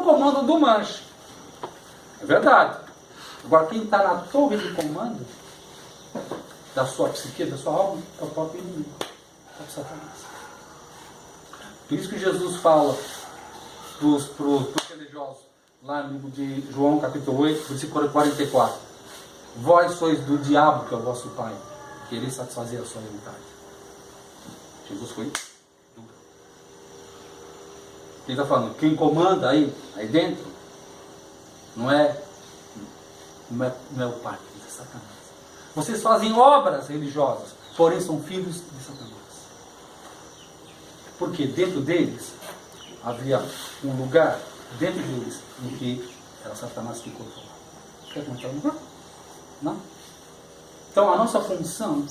comando do manche. É verdade. Agora, quem está na torre de comando da sua psique, da sua alma, é o próprio inimigo. É o Satanás. Por isso que Jesus fala para os religiosos, lá no livro de João, capítulo 8, versículo 44. Vós sois do diabo, que é o vosso pai, querer satisfazer a sua vontade. Jesus foi duro. Ele está falando, quem comanda aí dentro, não é o pai, é Satanás. Vocês fazem obras religiosas, porém são filhos de Satanás. Porque dentro deles havia um lugar, dentro deles, em que era Satanás que controlava. Quer contar um lugar? Não? Então a nossa função,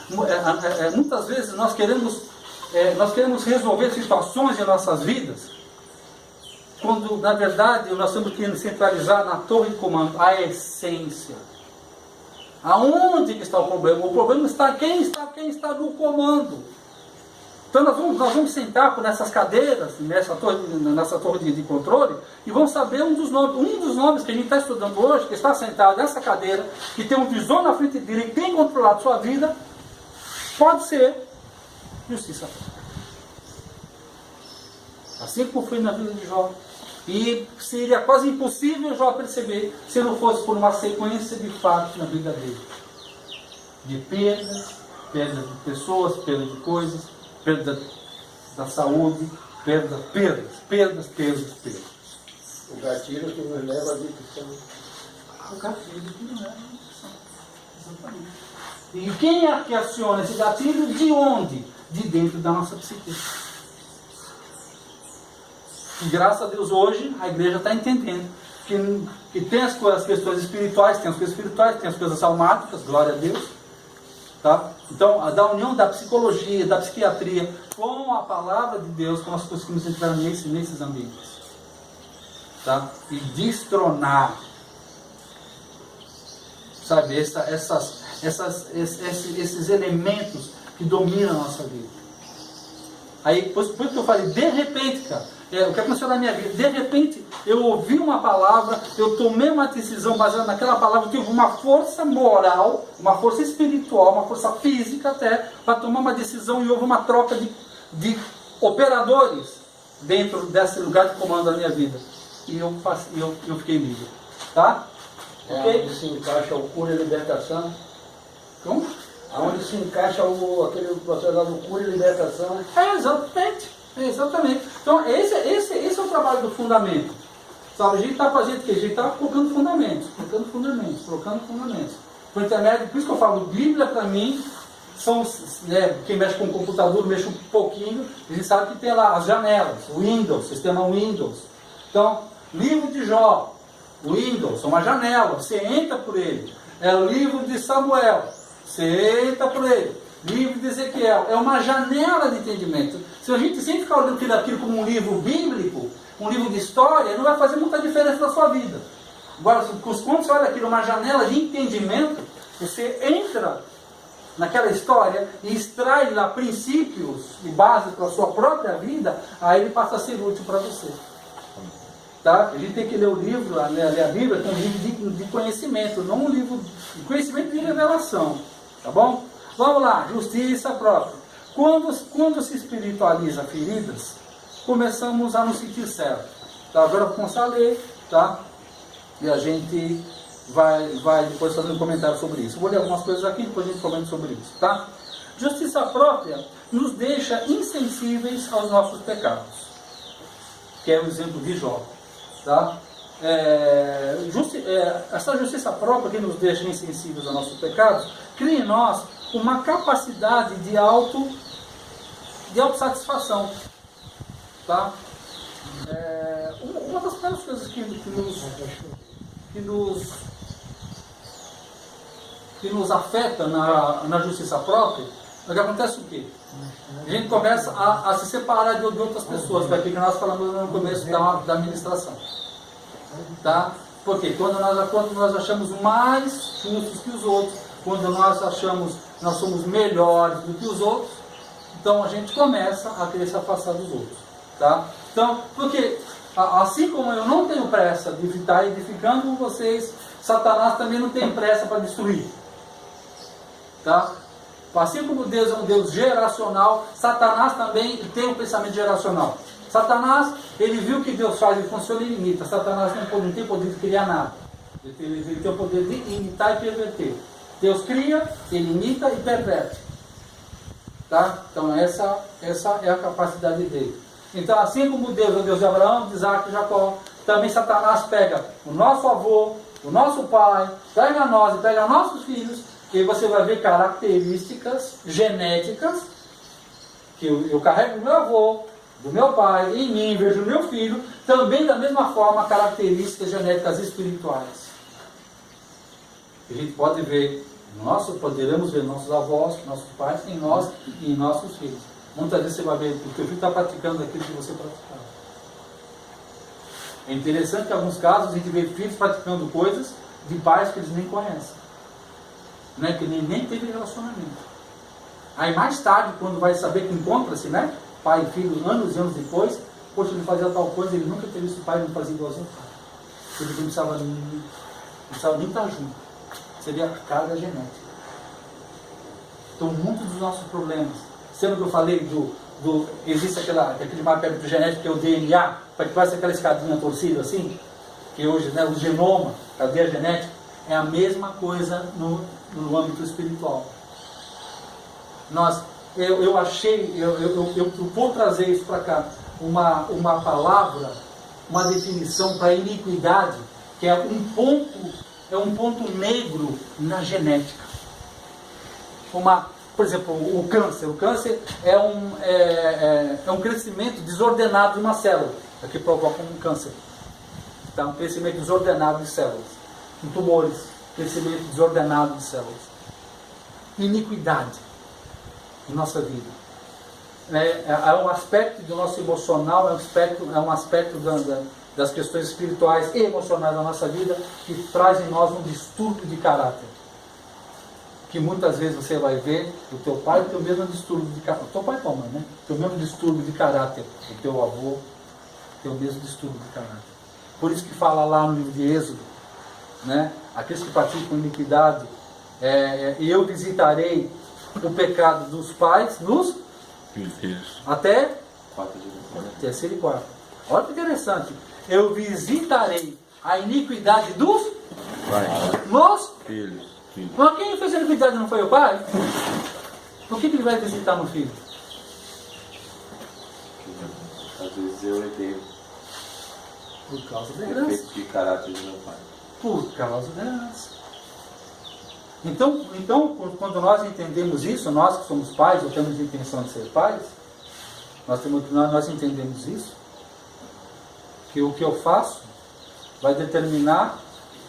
muitas vezes nós queremos resolver situações em nossas vidas, quando na verdade nós temos que centralizar na torre de comando a essência. Aonde está o problema? O problema está quem está no comando. Então nós vamos sentar nessas cadeiras, nessa torre de controle, e vamos saber um dos nomes que a gente está estudando hoje, que está sentado nessa cadeira, que tem um visor na frente dele, que tem controlado sua vida, pode ser justiça. Assim como foi na vida de Jó. E seria quase impossível Jó perceber se não fosse por uma sequência de fatos na vida dele. De perdas de pessoas, perda de coisas, perda da saúde, perdas. O gatilho que nos leva à depressão. O gatilho que nos leva à depressão. Exatamente. E quem é que aciona esse gatilho? De onde? De dentro da nossa psique. E graças a Deus hoje a igreja está entendendo que tem as questões espirituais, tem as coisas almáticas, glória a Deus. Tá? Então, da união da psicologia, da psiquiatria com a palavra de Deus, que nós conseguimos entrar nesses ambientes. Tá? E destronar, sabe, esses elementos que dominam a nossa vida. Aí, por isso que eu falei, de repente, cara, o que aconteceu na minha vida? De repente, eu ouvi uma palavra, eu tomei uma decisão baseada naquela palavra, eu tive uma força moral, uma força espiritual, uma força física até, para tomar uma decisão, e houve uma troca de operadores dentro desse lugar de comando da minha vida. E eu fiquei livre. Tá? Okay? Onde se encaixa o cura e libertação. Como? Onde se encaixa aquele processo do cura e libertação. Exatamente. Então, esse é o trabalho do fundamento. Sabe, a gente está fazendo o quê? A gente está colocando fundamentos. Por intermédio, por isso que eu falo, Bíblia para mim, quem mexe com o computador, mexe um pouquinho, a gente sabe que tem lá as janelas, Windows, sistema Windows. Então, livro de Jó, Windows, é uma janela, você entra por ele. É o livro de Samuel, você entra por ele. Livro de Ezequiel, é uma janela de entendimento. Se a gente sempre ficar olhando aquilo como um livro bíblico, um livro de história, não vai fazer muita diferença na sua vida. Agora, quando você olha aquilo, uma janela de entendimento, você entra naquela história e extrai lá princípios e bases para a sua própria vida, aí ele passa a ser útil para você. Tá? A gente tem que ler o livro, ler a Bíblia, que é um livro de conhecimento, não um livro de conhecimento de revelação. Tá bom? Vamos lá, justiça própria. Quando se espiritualiza feridas, começamos a nos sentir certo. Tá? Agora eu vou começar a ler, tá? E a gente vai depois fazer um comentário sobre isso. Eu vou ler algumas coisas aqui, depois a gente comenta sobre isso. Tá? Justiça própria nos deixa insensíveis aos nossos pecados. Que é o exemplo de Jó. Tá? Essa justiça própria que nos deixa insensíveis aos nossos pecados, cria em nós uma capacidade de autossatisfação. Tá? Uma das primeiras coisas que nos afeta na justiça própria, é que acontece o quê? A gente começa a se separar de outras pessoas, que nós falamos no começo da administração. Tá? Porque quando nós achamos mais justos que os outros, quando nós achamos que nós somos melhores do que os outros, então a gente começa a querer se afastar dos outros. Tá? Então, porque assim como eu não tenho pressa de estar edificando vocês, Satanás também não tem pressa para destruir. Tá? Assim como Deus é um Deus geracional, Satanás também tem um pensamento geracional. Satanás, ele viu o que Deus faz, ele funciona e imita. Satanás não tem poder de criar nada. Ele tem o poder de imitar e perverter. Deus cria, ele imita e perverte. Tá? Então essa é a capacidade dele. Então assim como Deus é o Deus de Abraão, de Isaac e Jacó, também Satanás pega o nosso avô, o nosso pai, pega nós e pega nossos filhos, e você vai ver características genéticas que eu carrego do meu avô, do meu pai, em mim, vejo o meu filho, também da mesma forma características genéticas espirituais. A gente pode ver, poderemos ver nossos avós, nossos pais em nós e em nossos filhos. Muitas vezes você vai ver que o teu filho está praticando aquilo que você praticava. É interessante que em alguns casos a gente vê filhos praticando coisas de pais que eles nem conhecem, né? Que nem teve relacionamento. Aí mais tarde, quando vai saber que encontra-se, né? Pai e filho, anos e anos depois, poxa, ele fazia tal coisa, ele nunca teve visto o pai, não fazia igualzinho ao pai. Ele não precisava nem estar junto. Seria a carga genética. Então, muitos dos nossos problemas, sempre que eu falei existe aquele mapa genético que é o DNA, para que faça aquela escadinha torcida assim, que hoje, né, o genoma, cadeia genética, é a mesma coisa no âmbito espiritual. Eu vou trazer isso para cá, uma palavra, uma definição para iniquidade, que é um ponto negro na genética. Por exemplo, o câncer. O câncer é um crescimento desordenado de uma célula, que provoca um câncer. Então, um crescimento desordenado de células. Em tumores, crescimento desordenado de células. Iniquidade em nossa vida. É um aspecto do nosso emocional, é um aspecto das questões espirituais e emocionais da nossa vida que traz em nós um distúrbio de caráter. Que muitas vezes você vai ver o teu pai tem o mesmo distúrbio de caráter. O teu pai e tua mãe, né? Tem o mesmo distúrbio de caráter. O teu avô tem o mesmo distúrbio de caráter. Por isso que fala lá no livro de Êxodo, né? Aqueles que praticam iniquidade, e eu visitarei o pecado dos pais nos filhos. Até Terceiro e quarto. Olha que interessante. Eu visitarei a iniquidade dos nos filhos. Mas quem fez a iniquidade não foi o pai? Por que ele vai visitar no filho? Às vezes eu herdei Por causa da herança. defeito de caráter do meu pai. Por causa da herança. Então, quando nós entendemos isso, nós que somos pais, ou temos a intenção de ser pais, nós entendemos isso, que o que eu faço vai determinar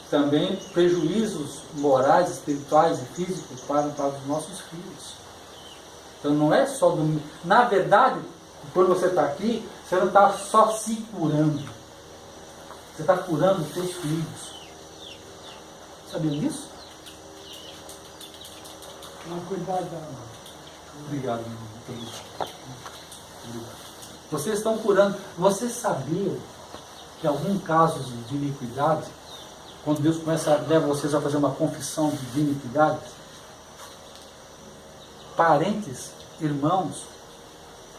também prejuízos morais, espirituais e físicos para os nossos filhos. Então não é só na verdade, quando você está aqui, você não está só se curando. Você está curando os seus filhos. Sabia disso? Não, cuidado. Obrigado, meu irmão. Vocês estão curando. Vocês sabiam que em alguns casos de iniquidade, quando Deus leva vocês a fazer uma confissão de iniquidade, parentes, irmãos,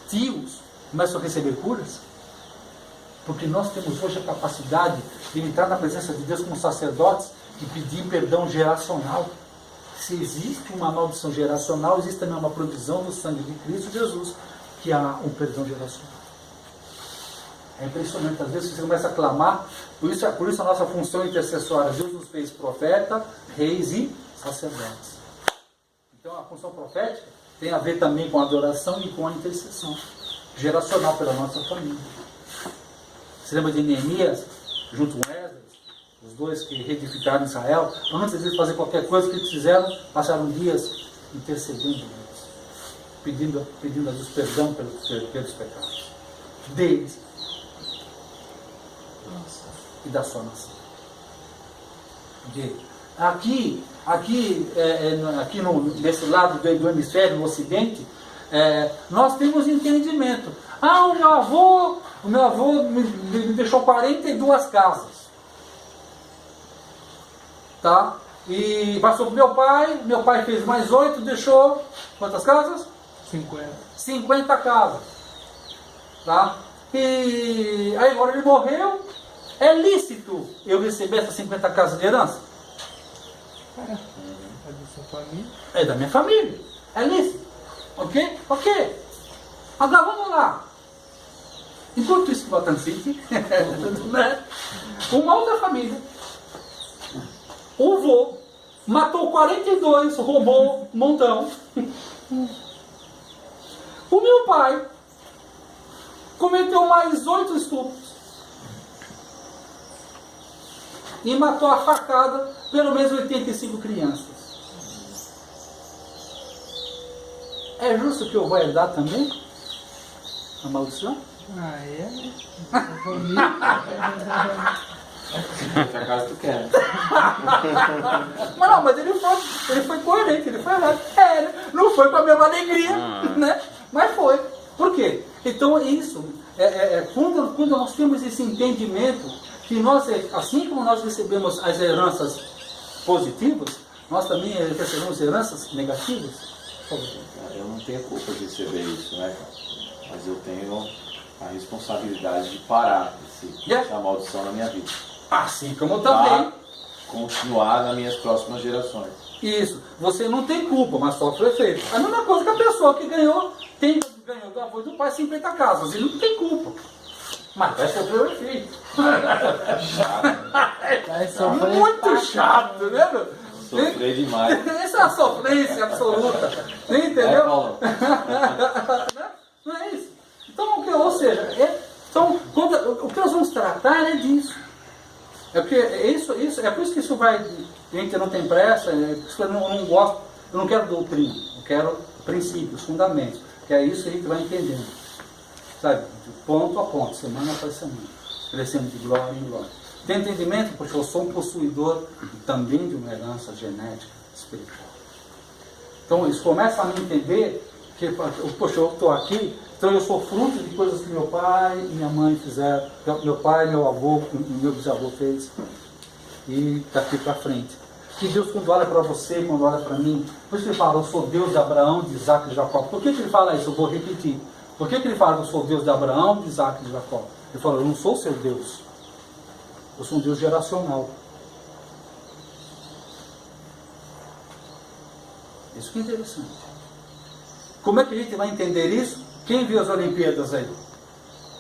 tios, começam a receber curas? Porque nós temos hoje a capacidade de entrar na presença de Deus como sacerdotes e pedir perdão geracional. Se existe uma maldição geracional, existe também uma provisão do sangue de Cristo Jesus, que há um perdão geracional. É impressionante, às vezes você começa a clamar, por isso a nossa função intercessória, Deus nos fez profeta, reis e sacerdotes. Então a função profética tem a ver também com a adoração e com a intercessão geracional pela nossa família. Você lembra de Neemias, junto com Esdras, os dois que reedificaram Israel? Antes de fazer qualquer coisa que eles fizeram, passaram dias intercedendo deles, pedindo a Deus perdão pelos pecados deles e da sua nação. Aqui nesse lado do hemisfério, no ocidente, nós temos entendimento. O meu avô O meu avô me deixou 42 casas. Tá? E passou pro meu pai fez mais 8, deixou quantas casas? 50 casas. Tá? E aí agora ele morreu. É lícito eu receber essas 50 casas de herança? É da sua família? É da minha família. É lícito. Ok? Ok. Agora vamos lá. Enquanto isso, Gotham City, né? Uma outra família. O vô matou 42, roubou um montão. O meu pai cometeu mais 8 estupros. E matou a facada pelo menos 85 crianças. É justo que eu vou herdar também a maldição? Ah, é? Da família. Essa casa tu quer. Mas não, mas ele foi coerente, ele foi errado. Não foi com a mesma alegria, né? Mas foi. Por quê? Então isso, quando nós temos esse entendimento, que nós, assim como nós recebemos as heranças positivas, nós também recebemos heranças negativas. Eu não tenho culpa de receber isso, né, cara? Mas eu tenho a responsabilidade de parar essa maldição na minha vida. Assim como também. Continuar nas minhas próximas gerações. Isso. Você não tem culpa, mas sofre o efeito. A mesma coisa que a pessoa que ganhou do avô e do pai 50 casas. Ele não tem culpa. Mas vai sofrer o efeito. Chato. Muito chato, né, meu? Sofrer demais. Essa é a sofrência absoluta. Entendeu? Paulo? Não é isso. Então, ou seja, o que nós vamos tratar é disso. É porque é por isso que isso vai. Gente, não tem pressa, é por isso que eu não gosto, eu não quero doutrina, eu quero princípios, fundamentos. Que é isso que a gente vai entendendo. Sabe? De ponto a ponto, semana após semana. Crescendo de glória em glória. Tem entendimento? Porque eu sou um possuidor também de uma herança genética espiritual. Então eles começam a me entender que, poxa, eu estou aqui, então eu sou fruto de coisas que meu pai e minha mãe fizeram, meu pai, meu avô, meu bisavô fez, e daqui para frente. Que Deus, quando olha para você, quando olha para mim, por isso ele fala, eu sou Deus de Abraão, de Isaac e de Jacó. Por que ele fala isso? Eu vou repetir. Por que ele fala que eu sou Deus de Abraão, de Isaac e de Jacó? Ele fala, eu não sou seu Deus. Eu sou um Deus geracional. Isso que é interessante. Como é que a gente vai entender isso? Quem viu as Olimpíadas aí?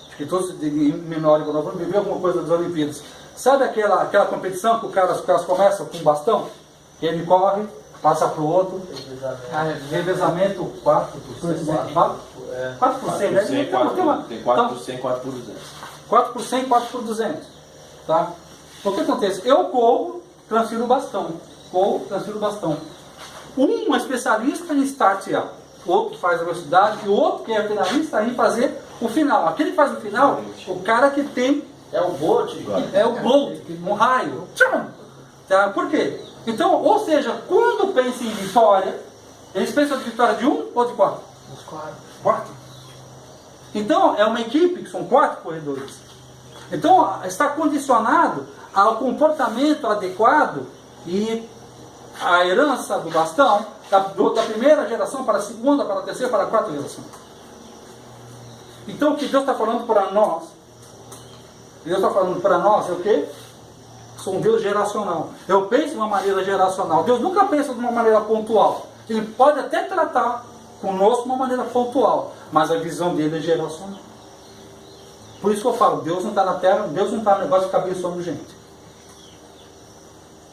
Acho que todos de menor e menor vão viver alguma coisa das Olimpíadas. Sabe aquela competição que os caras começam com um bastão? Ele corre, passa para o outro. Revezamento 4%. 4%, né? Tem 4 por 100, 4 por 200. 4 por 100, 4 por 200. Tá? O que acontece? Eu corro, transfiro o bastão. Corro, transfiro o bastão. Um é especialista em start up, o outro faz a velocidade e o outro que é finalista em fazer o final. Aquele que faz o final, o cara que tem É o Bolt, é o Bolt, um raio. Tchum! Tá? Por quê? Então, ou seja, quando pensam em vitória, eles pensam de vitória de um ou de 4? Os 4. 4. Então, é uma equipe que são 4 corredores. Então, está condicionado ao comportamento adequado e a herança do bastão da primeira geração para a segunda, para a terceira, para a quarta geração. Então, o que Deus está falando para nós? Deus está falando para nós é o quê? Sou um Deus geracional. Eu penso de uma maneira geracional. Deus nunca pensa de uma maneira pontual. Ele pode até tratar conosco de uma maneira pontual, mas a visão dele é geracional. Por isso que eu falo, Deus não está na terra, Deus não está no negócio de ficar abençoando gente.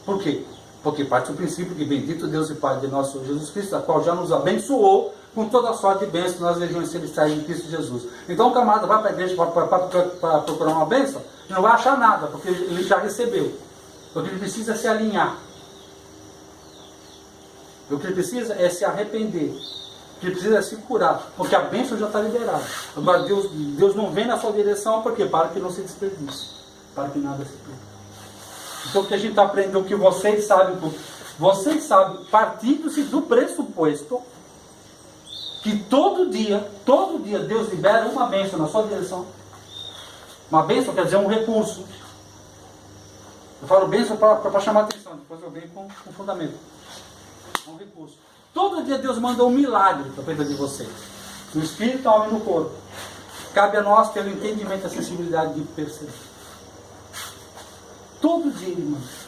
Por quê? Porque parte do princípio que bendito Deus e Pai de nosso Senhor Jesus Cristo, a qual já nos abençoou com toda a sorte de bênçãos nas regiões celestiais em Cristo Jesus. Então o camarada vai para a igreja para procurar uma bênção e não vai achar nada, porque ele já recebeu. Porque ele precisa se alinhar. O que ele precisa é se arrepender. O que ele precisa é se curar, porque a bênção já está liberada. Agora Deus não vem na sua direção, porque para que não se desperdice, para que nada se perca. Então o que a gente aprendeu, o que vocês sabem, partindo-se do pressuposto que todo dia Deus libera uma bênção na sua direção. Uma bênção quer dizer um recurso. Eu falo bênção para chamar a atenção, depois eu venho com fundamento. Um recurso. Todo dia Deus manda um milagre para a vida de vocês. No espírito, na alma e no corpo. Cabe a nós ter o entendimento e a sensibilidade de perceber. Todo dia Ele manda.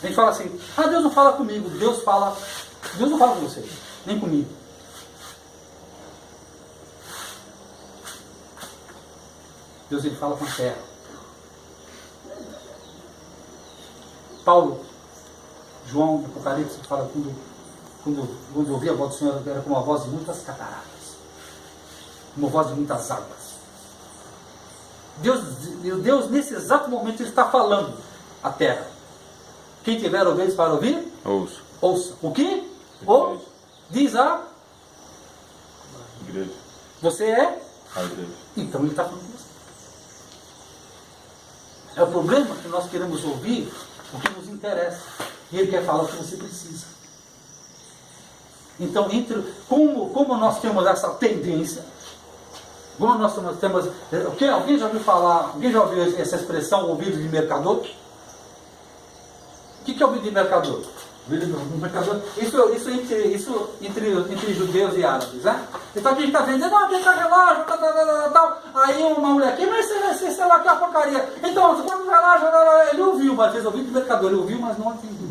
A gente fala assim, Deus não fala comigo. Deus não fala com você, nem comigo. Deus ele fala com a terra. Paulo, João, Apocalipse, fala quando ouvia a voz do Senhor, era como a voz de muitas cataratas, como a voz de muitas águas. Deus nesse exato momento, Ele está falando à terra. Quem tiver ouvidos para ouvir, ouça. O que? Diz a igreja. Você é? A igreja. Então Ele está falando com você. É o problema que nós queremos ouvir o que nos interessa. E Ele quer falar o que você precisa. Então, como nós temos essa tendência, como nós temos. Alguém já ouviu falar, alguém já ouviu essa expressão, ouvido de mercador? O que é ouvido de mercador? Isso entre judeus e árabes, né? Então a gente está vendendo, vem cá relógio, tal. Aí uma mulher aqui, mas você sei lá que é a porcaria. Então, quando o relógio, ele ouviu, mas fez ouvido de mercador, ele ouviu, mas não entendeu.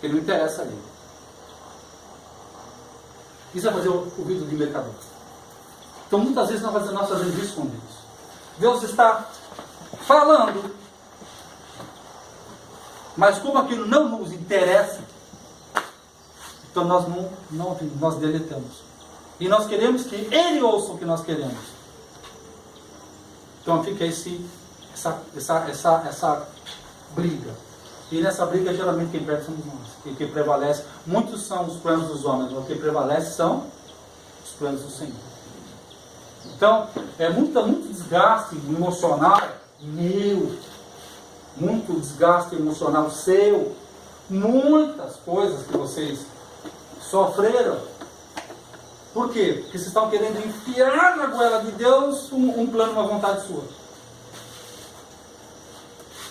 Ele não interessa ali. Isso é fazer o ouvido de mercador. Então muitas vezes nós fazemos isso com Deus. Deus está falando, mas como aquilo não nos interessa, então nós deletamos. E nós queremos que Ele ouça o que nós queremos. Então fica essa briga. E nessa briga geralmente quem perde somos nós. E quem prevalece, muitos são os planos dos homens, mas o que prevalece são os planos do Senhor. Então, é muito desgaste emocional meu, muito desgaste emocional seu, muitas coisas que vocês sofreram. Por quê? Porque vocês estão querendo enfiar na goela de Deus um plano, uma vontade sua.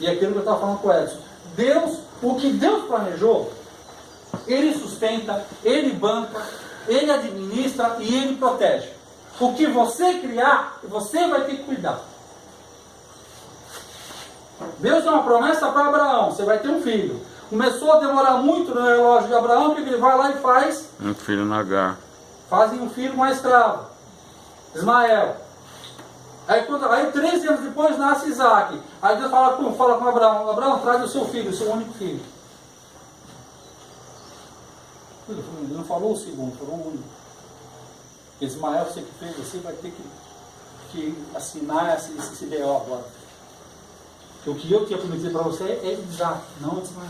E é aquilo que eu estava falando com o Edson. Deus, o que Deus planejou, Ele sustenta, Ele banca, Ele administra e Ele protege. O que você criar, você vai ter que cuidar. Deus deu uma promessa para Abraão, você vai ter um filho. Começou a demorar muito no relógio de Abraão, porque ele vai lá e faz um filho na Agar. Fazem um filho com a escrava, Ismael. Aí 13 anos depois nasce Isaac. Aí Deus fala com Abraão, Abraão, traz o seu filho, o seu único filho. Ele não falou o segundo, falou o único. Ismael, você que fez, você vai ter que assinar esse B.O. agora. Porque o que eu tinha prometido para você é Isaac, não Ismael.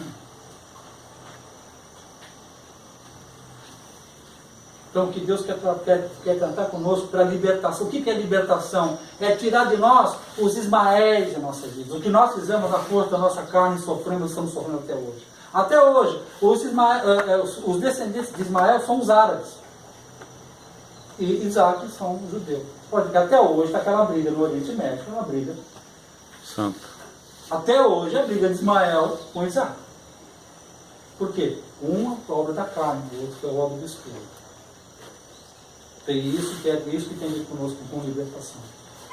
Então, o que Deus quer cantar conosco para libertação. O que é libertação? É tirar de nós os Ismaéis da nossa vida. O que nós fizemos na força da nossa carne, sofremos, estamos sofrendo até hoje. Até hoje, os descendentes de Ismael são os árabes. E Isaac são os judeus. Pode ver que até hoje está aquela briga no Oriente Médio, uma briga Santo. Até hoje a briga de Ismael com Isaac. Por quê? Uma foi obra da carne, o outro foi obra do Espírito. É isso que tem a ver conosco com libertação.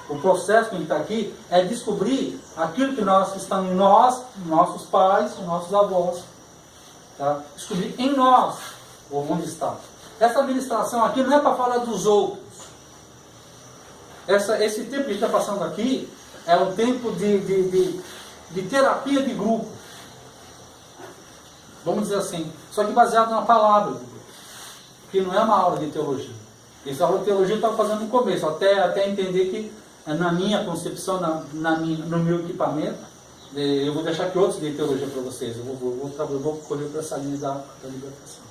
O processo que a gente está aqui é descobrir aquilo que está em nós, nossos pais, nossos avós. Tá? Descobrir em nós onde está. Essa administração aqui não é para falar dos outros. Esse tempo que a gente está passando aqui é um tempo de terapia de grupo. Vamos dizer assim. Só que baseado na palavra de Deus. Que não é uma aula de teologia. Essa aula de teologia eu estava fazendo no começo, até entender que na minha concepção, no meu equipamento, eu vou deixar que outros deem teologia para vocês. Eu vou correr para essa linha da libertação.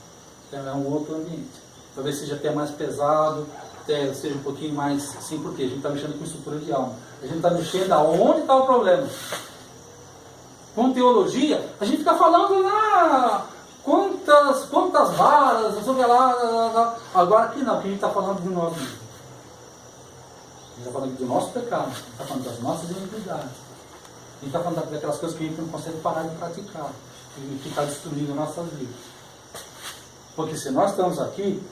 Então, é um outro ambiente. Talvez seja até mais pesado, até seja um pouquinho mais assim, porque a gente está mexendo com estrutura de alma. A gente está mexendo aonde está o problema. Com teologia, a gente fica falando lá. Quantas varas, não sei o que lá. Agora aqui não, porque a gente está falando de nós mesmos. gente está falando do nosso pecado, a gente está falando das nossas iniquidades. A gente está falando daquelas coisas que a gente não consegue parar de praticar, e que está destruindo nossas vidas. Porque se nós estamos aqui,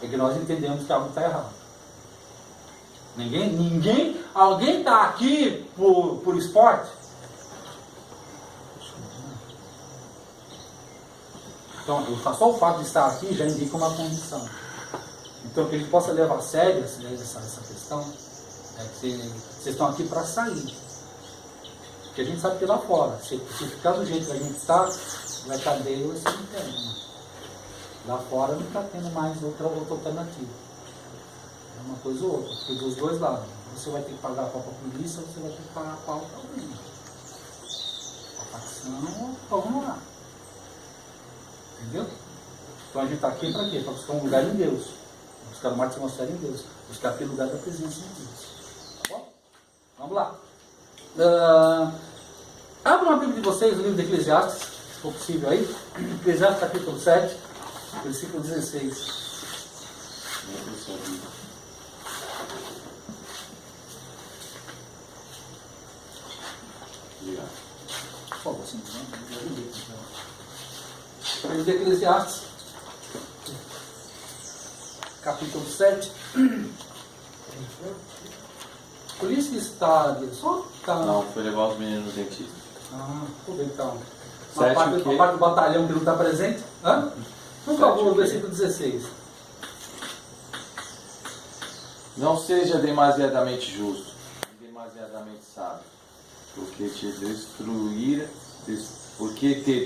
é que nós entendemos que algo está errado. Alguém está aqui por esporte? Então, só o fato de estar aqui já indica uma condição. Então, que a gente possa levar a sério essa questão, é que vocês estão aqui para sair. Porque a gente sabe que lá fora, se ficar do jeito que a gente está, vai cadeia ou cemitério. Né? Lá fora não está tendo mais outra alternativa. É uma coisa ou outra, porque dos dois lados. Você vai ter que pagar a pau para a polícia, ou você vai ter que pagar a pau para alguém. A facção, vamos lá. Entendeu? Então a gente está aqui para quê? Para buscar um lugar em Deus. Buscar uma atmosfera em Deus. Buscar aquele lugar da presença de Deus. Tá bom? Vamos lá. Abra uma Bíblia de vocês, o livro de Eclesiastes, se for possível aí. Eclesiastes capítulo 7, versículo 16. Por favor, sim. Livro de Eclesiastes, capítulo 7. Por isso que está. Só está. Não, foi levar os meninos no dentista. Tudo bem, então. Sete, Uma parte do batalhão que não está presente. Por favor, versículo 16. Não seja demasiadamente justo, nem demasiadamente sábio, porque te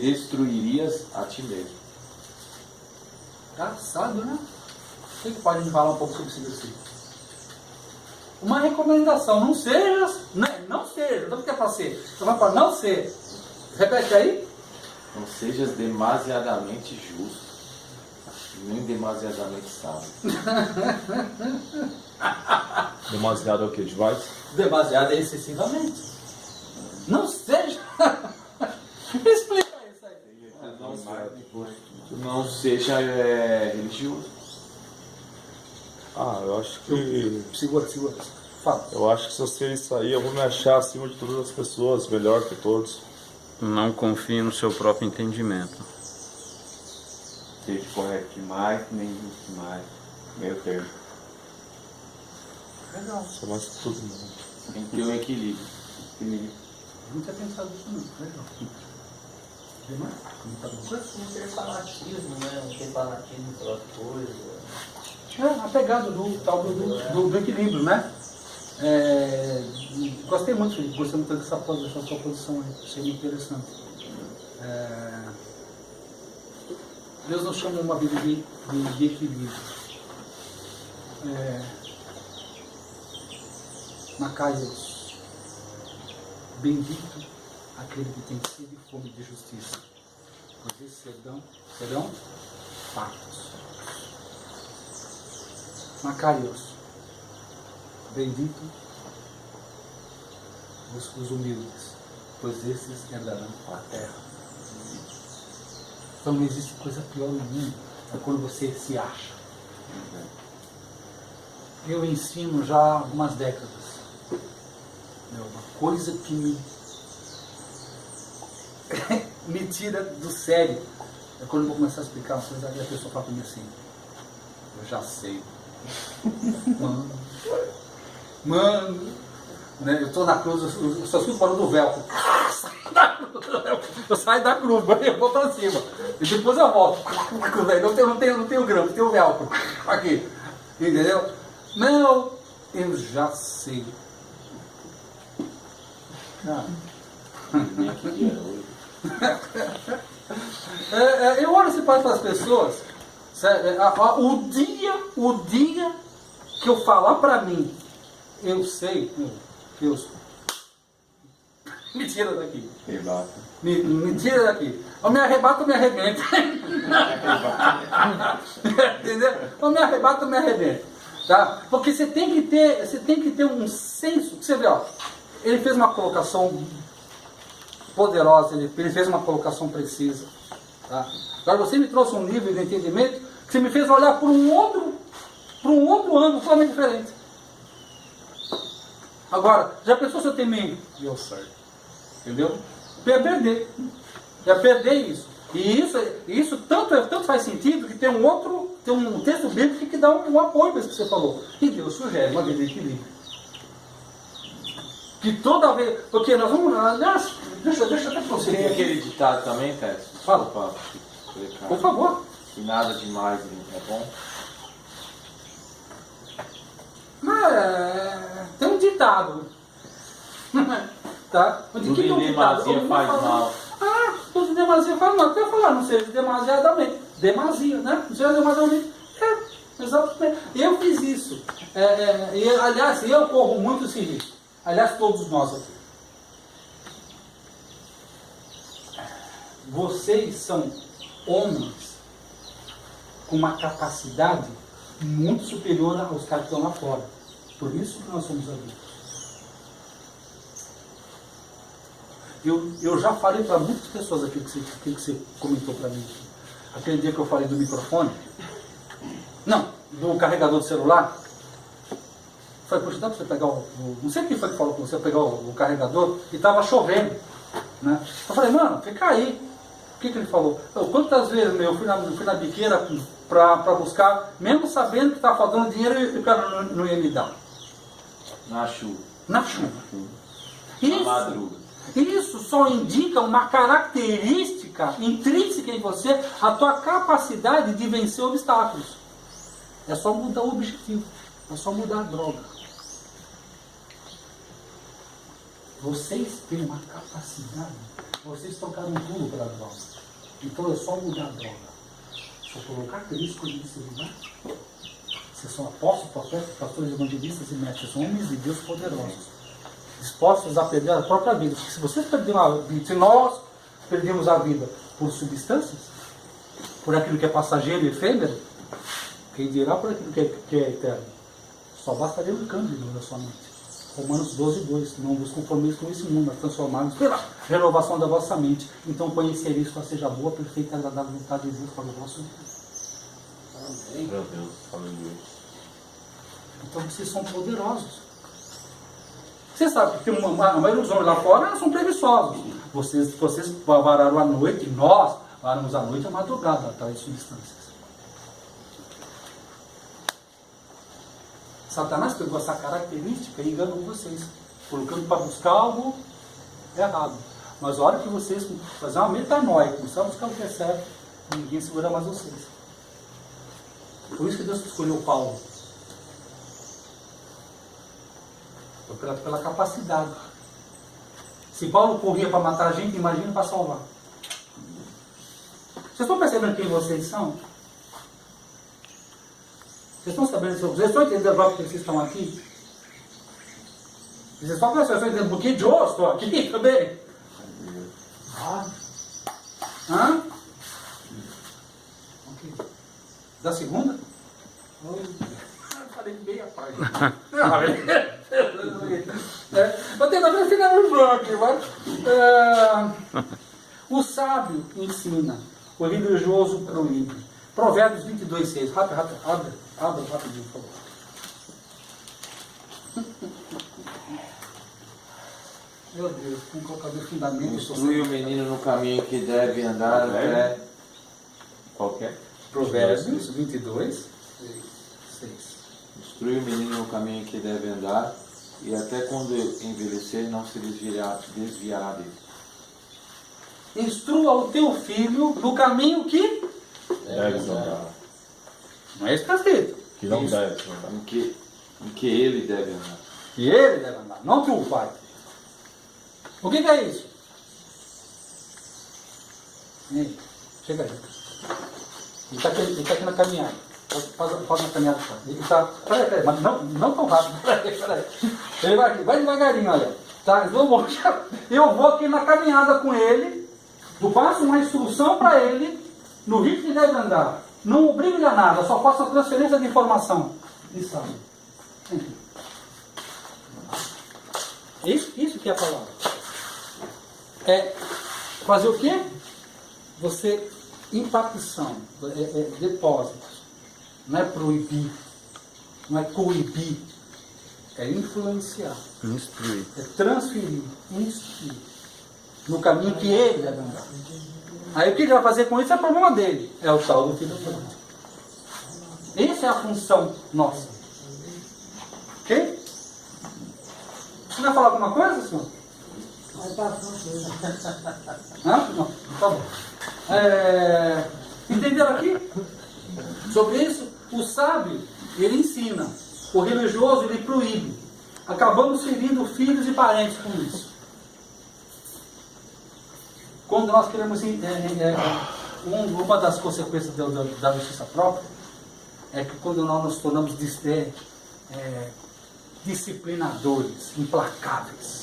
destruirias a ti mesmo. Engraçado, né? O que pode me falar um pouco sobre esse versículo? Uma recomendação, não seja, não seja, não que é para ser, você vai falar não ser. Repete aí. Não sejas demasiadamente justo, nem demasiadamente sábio. Demasiado é o que? Demais? Demasiado é excessivamente. Não seja. Explica isso aí. Não seja religioso. Eu acho que. Segura. Fala. Eu acho que se eu sei isso aí, eu vou me achar acima de todas as pessoas, melhor que todos. Não confie no seu próprio entendimento. Seja correto demais, nem justo demais. Meio termo. Legal. Isso é mais que tudo, né? Tem que ter um equilíbrio. Não tinha pensado nisso não. Legal. Demais. Não ter fanatismo, né? Não ter fanatismo pelas coisas. A pegada do equilíbrio, né? Gostei muito, Felipe. Gostei muito dessa sua posição aí. Achei muito interessante. Deus nos chama uma vida de equilíbrio. Macaios, bendito aquele que tem sede e fome de justiça, pois esses serão fartos. Macaios, bendito os humildes, pois esses herdarão a terra. Então não existe coisa pior no mundo, é quando você se acha. Eu ensino já há algumas décadas. Uma coisa que me tira do sério é quando eu vou começar a explicar uma coisa e a pessoa fala para mim assim: eu já sei. Mano, né? Eu estou na cruz, eu só escuto o barulho do velcro. Eu saio da cruz, eu vou para cima. E depois eu volto. Não tenho grampo, tenho velcro. Aqui. Entendeu? Não, eu já sei. Eu olho esse pai para as pessoas. O dia que eu falar para mim, eu sei, Deus, me tira daqui. Me tira daqui. Ou me arrebata ou me arrebenta. Entendeu? Ou me arrebata ou me arrebenta. Tá? Porque você tem que ter um senso. Você vê, ó, ele fez uma colocação poderosa, ele fez uma colocação precisa. Tá? Agora você me trouxe um nível de entendimento que você me fez olhar por um outro ângulo totalmente diferente. Agora, já pensou se eu temer? Deu certo. Entendeu? Ia perder. Ia perder isso. E isso tanto faz sentido que tem um texto bíblico que dá um apoio para isso que você falou. E Deus sugere uma vida de equilíbrio. Que toda vez. Porque nós vamos. Aliás, deixa até Tem prosseguir. aquele ditado também, Tess? Fala. Desculpa, Por favor. que nada demais é bom. Tem um ditado. Tá? O Tudo que é um em ditado? demasia faz mal. Tudo em demasia faz mal. Quer falar, não seja demasiadamente. Demasia, né? Não seja demasiadamente. Exatamente. Eu fiz isso. Aliás, eu corro muito esse risco. Aliás, todos nós aqui. Vocês são homens com uma capacidade muito superior aos caras que estão lá fora. Por isso que nós somos adultos. Eu já falei para muitas pessoas aqui que você comentou para mim. Aquele dia que eu falei do microfone. Não, do carregador do celular. Falei, poxa, dá para você pegar não sei quem foi que falou para você pegar o carregador e estava chovendo. Né? Eu falei, mano, fica aí. O que ele falou? Quantas vezes eu fui na biqueira para buscar, mesmo sabendo que estava faltando dinheiro e o cara não ia me dar. Na chuva. Na chuva. Na madruga. Isso só indica uma característica intrínseca em você, a tua capacidade de vencer obstáculos. É só mudar o objetivo. É só mudar a droga. Vocês têm uma capacidade. Vocês trocaram tudo para a droga. Então é só mudar a droga. Só colocar Cristo nesse lugar. Vocês são apóstolos, profetas, pastores, evangelistas e mestres, homens de Deus poderosos, dispostos a perder a própria vida. Porque se vocês perderam a vida, se nós perdemos a vida por substâncias, por aquilo que é passageiro e efêmero, quem dirá por aquilo que é eterno? Só bastaria um câmbio da sua mente. Romanos 12:2. Não vos conformeis com esse mundo, mas transformai-vos pela renovação da vossa mente. Então conhecereis qual seja a boa, perfeita e agradável vontade de Deus para o vosso vida. Meu Deus, aleluia. Então vocês são poderosos. Você sabe que a maioria dos homens lá fora são preguiçosos. Vocês vararam à noite, nós varamos à noite a madrugada atrás de substâncias. Satanás pegou essa característica e enganou vocês, colocando para buscar algo errado. Mas a hora que vocês fazem uma metanoia, começar a buscar o que é certo, ninguém segura mais vocês. Por isso que Deus escolheu Paulo. Pela capacidade. Se Paulo corria para matar a gente, imagina para salvar. Vocês estão percebendo quem vocês são? Vocês estão sabendo isso? Vocês estão entendendo agora porque vocês estão aqui? Vocês estão entendendo porque eu estou aqui também? Hã? Ok. Da segunda? Eu falei bem a parte. Vou tentar ver se não bloco. O sábio ensina, o religioso proíbe. Provérbios 22:6. Rápido, abre rapidinho, por favor. Meu Deus, como colocar o fundamento. Instrui o menino no caminho que deve andar até... Qualquer? Provérbios 22:6. Instrui o menino no caminho que deve andar, e até quando envelhecer não se desviará dele. Instrua o teu filho no caminho que Deve andar. não é isso que está escrito. Que não Isso. deve andar. Em que ele deve andar. Que ele deve andar, não tu, pai. O que é isso? Ei, chega aí. Ele está aqui na caminhada. Faz uma caminhada. Ele está. Peraí, mas não tão rápido. Peraí. Ele vai aqui, vai devagarinho, olha. Tá? Eu vou aqui na caminhada com ele. Eu passo uma instrução para ele no ritmo que deve andar. Não obrigo ele a nada, só faço a transferência de informação. Ele sabe. Isso que é a palavra. É fazer o quê? Você, impartição, depósitos. Não é proibir, não é coibir. É influenciar. Instruir. É transferir, instruir. No caminho que ele deve andar. Aí o que ele vai fazer com isso é problema dele. É o tal do filho pródigo. Essa é a função nossa. Ok? Você vai falar alguma coisa, senhor? Não? Tá bom. Entenderam aqui? Sobre isso, o sábio, ele ensina. O religioso, ele proíbe. Acabamos ferindo filhos e parentes com isso. Quando nós queremos... uma das consequências da justiça própria é que quando nós nos tornamos disciplinadores, implacáveis.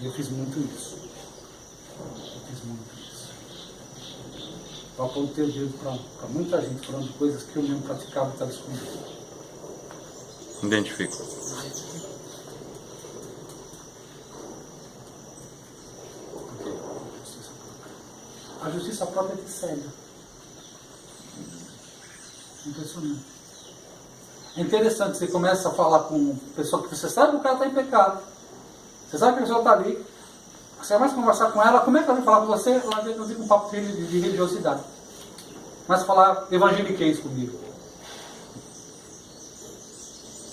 Eu fiz muito isso. Eu apontei o dedo para muita gente falando coisas que eu mesmo praticava e estava escondido. Identifico. A justiça própria te cega. Impressionante. É interessante, você começa a falar com pessoa que você sabe que o cara está em pecado. Você sabe que a pessoa está ali. Você começa a conversar com ela, como é que ela vai falar com você? Ela vem com um papo de religiosidade. Começa a falar evangeliquez comigo.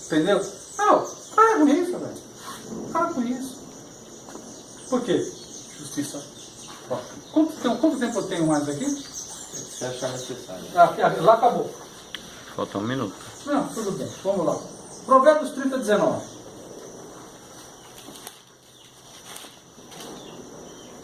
Entendeu? Não, para com isso, velho. Para com isso. Por quê? Justiça própria. Quanto tempo eu tenho mais aqui? Se achar necessário. Lá acabou. Falta um minuto. Não, tudo bem. Vamos lá. Provérbios 30, 19.